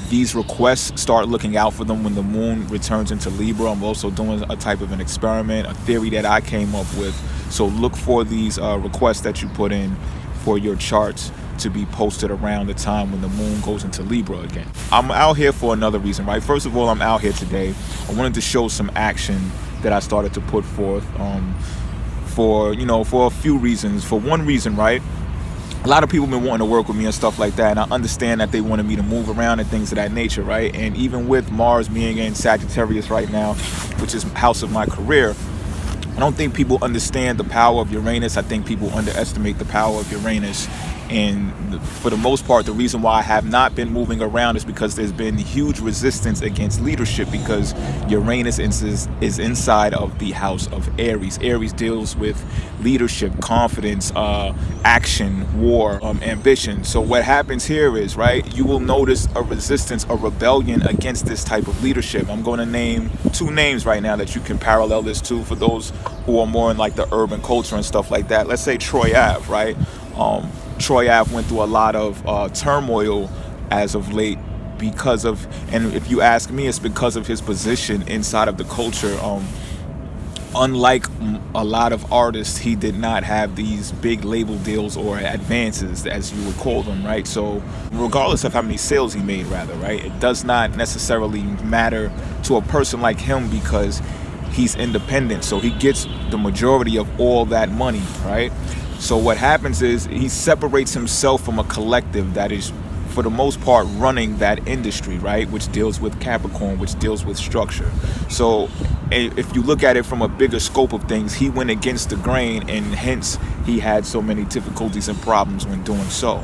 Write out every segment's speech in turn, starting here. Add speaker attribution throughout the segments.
Speaker 1: these requests, start looking out for them when the moon returns into Libra. I'm also doing a type of an experiment, a theory that I came up with. So look for these requests that you put in for your charts to be posted around the time when the moon goes into Libra again. I'm out here for another reason, right? First of all, I'm out here today. I wanted to show some action that I started to put forth for a few reasons. For one reason, right? A lot of people have been wanting to work with me and stuff like that, and I understand that they wanted me to move around and things of that nature, right? And even with Mars being in Sagittarius right now, which is house of my career, I don't think people understand the power of Uranus. I think people underestimate the power of Uranus. And for the most part, the reason why I have not been moving around is because there's been huge resistance against leadership, because Uranus is inside of the house of Aries. Aries deals with leadership, confidence, action, war, ambition. So what happens here is, right, you will notice a resistance, a rebellion against this type of leadership. I'm going to name two names right now that you can parallel this to for those who are more in like the urban culture and stuff like that. Let's say Troy Ave, right? Troy Ave went through a lot of turmoil as of late because of, and if you ask me, it's because of his position inside of the culture. Unlike a lot of artists, he did not have these big label deals or advances, as you would call them, right? So regardless of how many sales he made, rather, right, it does not necessarily matter to a person like him because he's independent. So he gets the majority of all that money, right? So what happens is he separates himself from a collective that is, for the most part, running that industry, right? Which deals with Capricorn, which deals with structure. So if you look at it from a bigger scope of things, he went against the grain, and hence he had so many difficulties and problems when doing so.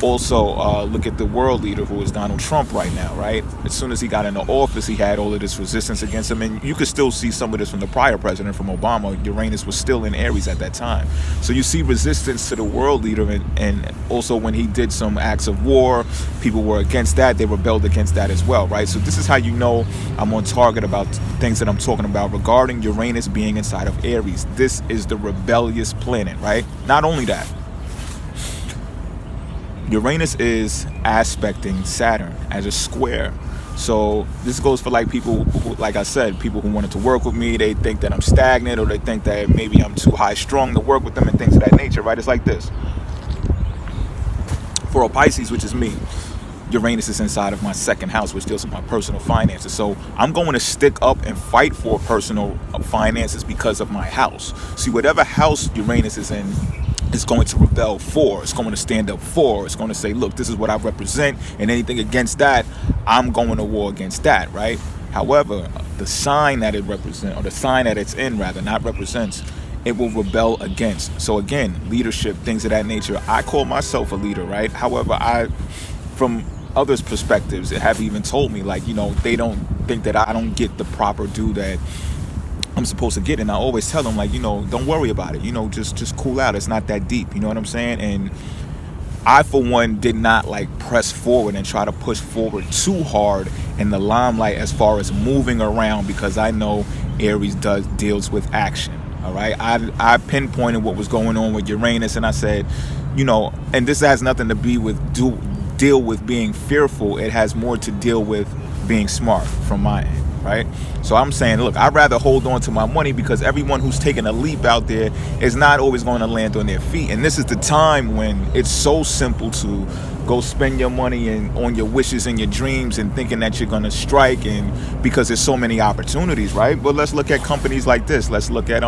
Speaker 1: Also, look at the world leader, who is Donald Trump right now, right? As soon as he got into office, he had all of this resistance against him. And you could still see some of this from the prior president, from Obama. Uranus was still in Aries at that time. So you see resistance to the world leader. And also when he did some acts of war, people were against that. They rebelled against that as well, right? So this is how you know I'm on target about things that I'm talking about regarding Uranus being inside of Aries. This is the rebellious planet, right? Not only that, Uranus is aspecting Saturn as a square. So this goes for like people who, like I said, people who wanted to work with me, they think that I'm stagnant, or they think that maybe I'm too high strung to work with them and things of that nature, right? It's like this. For a Pisces, which is me, Uranus is inside of my second house, which deals with my personal finances. So I'm going to stick up and fight for personal finances because of my house. See, whatever house Uranus is in, is going to rebel for. It's going to stand up for. It's going to say, look, this is what I represent, and anything against that, I'm going to war against that, right? However, the sign that it represents, or the sign that it's in, rather, not represents, it will rebel against. So again, leadership, things of that nature. I call myself a leader, right? However, from others' perspectives, they have even told me, like, they don't think that I don't get the proper due that I'm supposed to get. And I always tell them, like, don't worry about it. Just cool out. It's not that deep. You know what I'm saying? And I, for one, did not like press forward and try to push forward too hard in the limelight as far as moving around, because I know Aries deals with action. All right. I pinpointed what was going on with Uranus, and I said, and this has nothing to be with deal with being fearful. It has more to deal with being smart from my end. Right? So I'm saying, look, I'd rather hold on to my money, because everyone who's taking a leap out there is not always going to land on their feet. And this is the time when it's so simple to go spend your money and on your wishes and your dreams and thinking that you're going to strike, and because there's so many opportunities, right? But let's look at companies like this. Let's look at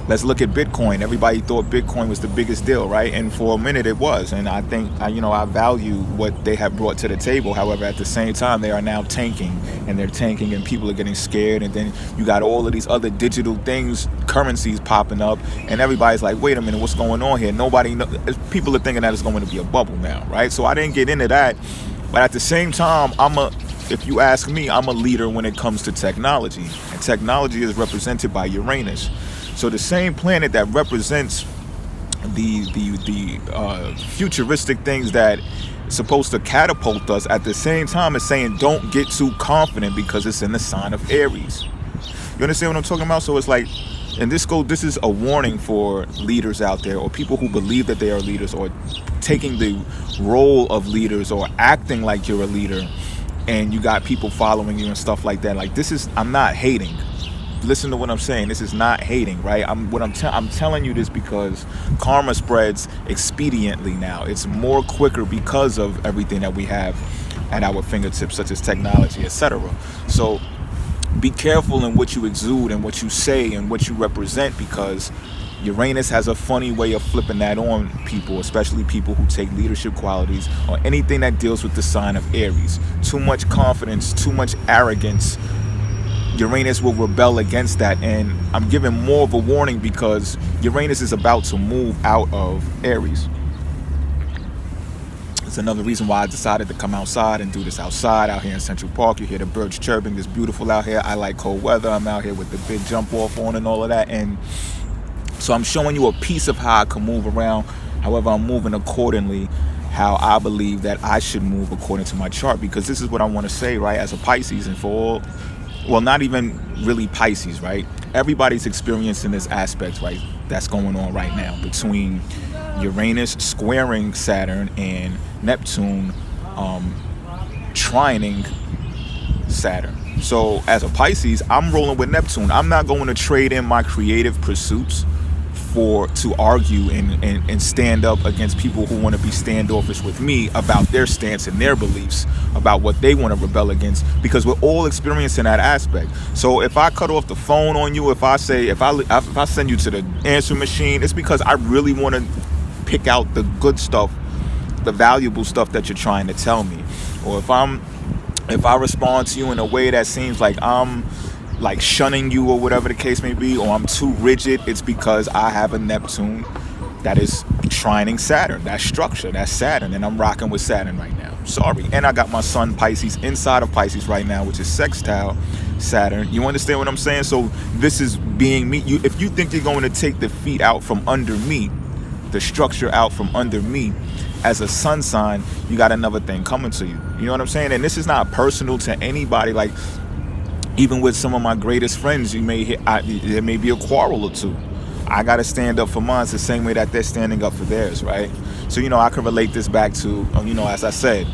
Speaker 1: Bitcoin. Everybody thought Bitcoin was the biggest deal, right? And for a minute it was. And I think, I value what they have brought to the table. However, at the same time, they are now tanking, and they're tanking, and people are getting scared. And then you got all of these other digital things, currencies popping up, and everybody's like, wait a minute, what's going on here? People are thinking that it's going to be a bubble now, right? So I didn't get into that. But at the same time, if you ask me, I'm a leader when it comes to technology. And technology is represented by Uranus. So the same planet that represents the futuristic things that is supposed to catapult us, at the same time is saying don't get too confident, because it's in the sign of Aries. You understand what I'm talking about? So it's like, and this is a warning for leaders out there, or people who believe that they are leaders, or taking the role of leaders or acting like you're a leader, and you got people following you and stuff like that. Like, this is, I'm not hating. Listen to what I'm saying. This is not hating, right? I'm telling you this because karma spreads expediently now. It's more quicker because of everything that we have at our fingertips, such as technology, etc. So be careful in what you exude and what you say and what you represent, because Uranus has a funny way of flipping that on people, especially people who take leadership qualities or anything that deals with the sign of Aries. Too much confidence, too much arrogance, Uranus will rebel against that. And I'm giving more of a warning because Uranus is about to move out of Aries. It's another reason why I decided to come outside and do this outside, out here in Central Park. You hear the birds chirping. It's beautiful out here. I like cold weather. I'm out here with the big jump off on and all of that. And so I'm showing you a piece of how I can move around. However, I'm moving accordingly how I believe that I should move according to my chart, because this is what I want to say, right? As a Pisces, and for all, well, not even really Pisces, right? Everybody's experiencing this aspect, right? That's going on right now between Uranus squaring Saturn and Neptune trining Saturn. So as a Pisces, I'm rolling with Neptune. I'm not going to trade in my creative pursuits to argue and stand up against people who want to be standoffish with me about their stance and their beliefs about what they want to rebel against, because we're all experiencing that aspect. So if I cut off the phone on you, if I send you to the answer machine, it's because I really want to pick out the good stuff, the valuable stuff that you're trying to tell me. Or if I respond to you in a way that seems like I'm like shunning you or whatever the case may be, or I'm too rigid, it's because I have a Neptune that is trining Saturn, that structure, that's Saturn, and I'm rocking with Saturn right now. Sorry. And I got my sun Pisces inside of Pisces right now, which is sextile Saturn. You understand what I'm saying? So this is being me. If you think you're going to take the feet out from under me, the structure out from under me, as a sun sign, you got another thing coming to you. You know what I'm saying? And this is not personal to anybody. Like, even with some of my greatest friends, there may be a quarrel or two. I got to stand up for mine the same way that they're standing up for theirs, right? So, I can relate this back to, as I said,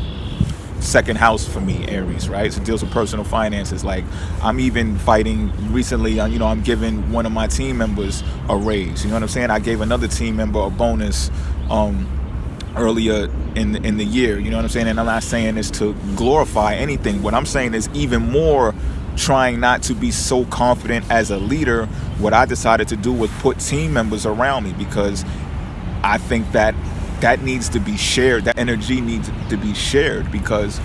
Speaker 1: second house for me, Aries, right? So it deals with personal finances. Like, I'm even fighting recently, I'm giving one of my team members a raise. You know what I'm saying? I gave another team member a bonus earlier in the year. You know what I'm saying? And I'm not saying this to glorify anything. What I'm saying is even more trying not to be so confident as a leader. What I decided to do was put team members around me, because I think that needs to be shared. That energy needs to be shared, because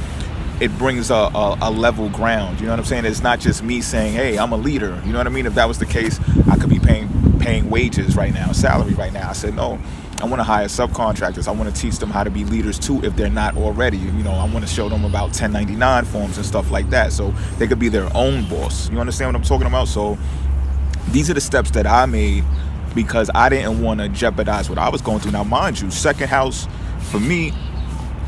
Speaker 1: it brings a level ground. You know what I'm saying? It's not just me saying, hey, I'm a leader. You know what I mean? If that was the case, I could be paying wages right now, salary right now. I said, no, I want to hire subcontractors. I want to teach them how to be leaders too, if they're not already. I want to show them about 1099 forms and stuff like that, so they could be their own boss. You understand what I'm talking about? So these are the steps that I made, because I didn't want to jeopardize what I was going through. Now, mind you, second house for me,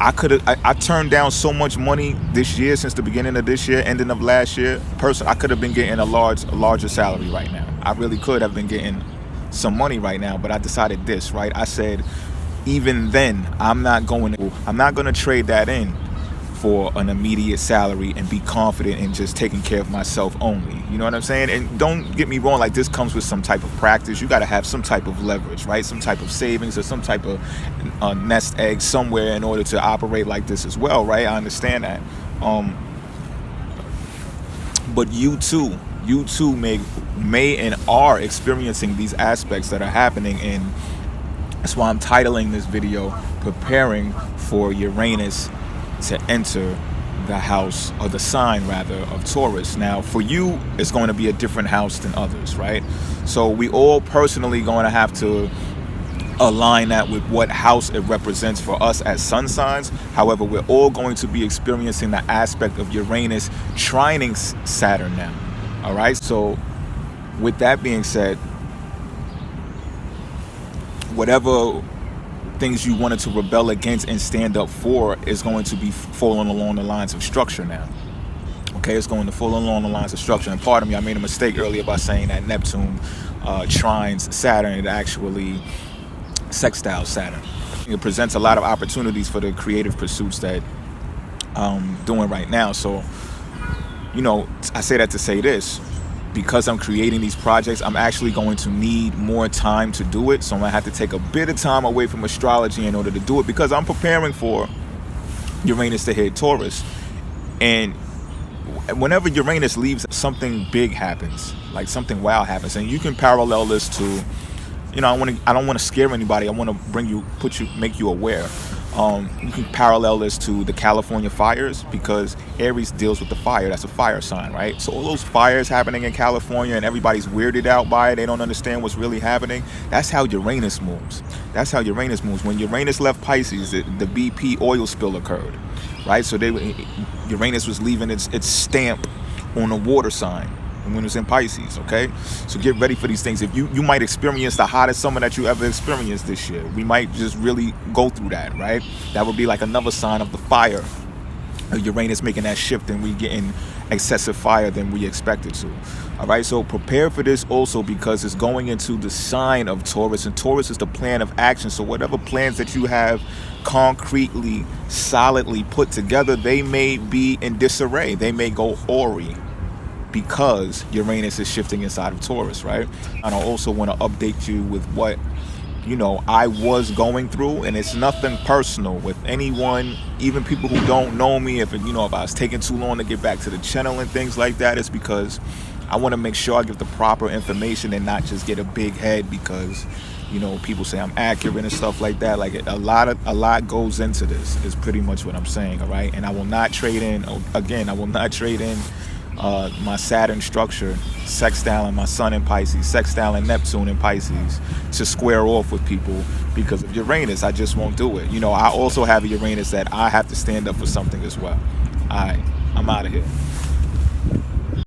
Speaker 1: I turned down so much money this year, since the beginning of this year, ending of last year. I could have been getting a larger salary right now. I really could have been getting some money right now, but I decided this, right? I said, even then, I'm not going to trade that in for an immediate salary and be confident in just taking care of myself only. You know what I'm saying? And don't get me wrong, like, this comes with some type of practice. You got to have some type of leverage, right? Some type of savings or some type of nest egg somewhere in order to operate like this as well, right? I understand that. But you too may and are experiencing these aspects that are happening, and that's why I'm titling this video, Preparing for Uranus to Enter the house, or the sign rather, of Taurus. Now, for you, it's going to be a different house than others, right? So we all personally going to have to align that with what house it represents for us as sun signs. However, we're all going to be experiencing the aspect of Uranus trining Saturn now. All right, so with that being said, whatever things you wanted to rebel against and stand up for is going to be falling along the lines of structure now. Okay, it's going to fall along the lines of structure. And pardon me, I made a mistake earlier by saying that Neptune trines Saturn. It actually sextiles Saturn. It presents a lot of opportunities for the creative pursuits that I'm doing right now. So, I say that to say this. Because I'm creating these projects, I'm actually going to need more time to do it. So I'm going to have to take a bit of time away from astrology in order to do it, because I'm preparing for Uranus to hit Taurus. And whenever Uranus leaves, something big happens, like something wow happens. And you can parallel this to, I don't want to scare anybody. I want to make you aware. You can parallel this to the California fires, because Aries deals with the fire. That's a fire sign, right? So all those fires happening in California and everybody's weirded out by it. They don't understand what's really happening. That's how Uranus moves. When Uranus left Pisces, the BP oil spill occurred, right? So Uranus was leaving its stamp on a water sign when it was in Pisces, okay? So get ready for these things. If you might experience the hottest summer that you ever experienced this year. We might just really go through that, right? That would be like another sign of the fire. Uranus making that shift, and we getting excessive fire than we expected to. All right, so prepare for this also, because it's going into the sign of Taurus, and Taurus is the plan of action. So whatever plans that you have concretely, solidly put together, they may be in disarray. They may go awry, because Uranus is shifting inside of Taurus, right? And I also want to update you with what, I was going through, and it's nothing personal with anyone, even people who don't know me. If I was taking too long to get back to the channel and things like that, it's because I want to make sure I give the proper information and not just get a big head, because people say I'm accurate and stuff like that. Like a lot goes into this, is pretty much what I'm saying. All right, and I will not trade in my Saturn structure, sextiling my Sun in Pisces, sextiling Neptune in Pisces, to square off with people because of Uranus. I just won't do it. I also have a Uranus that I have to stand up for something as well. All right, I'm out of here.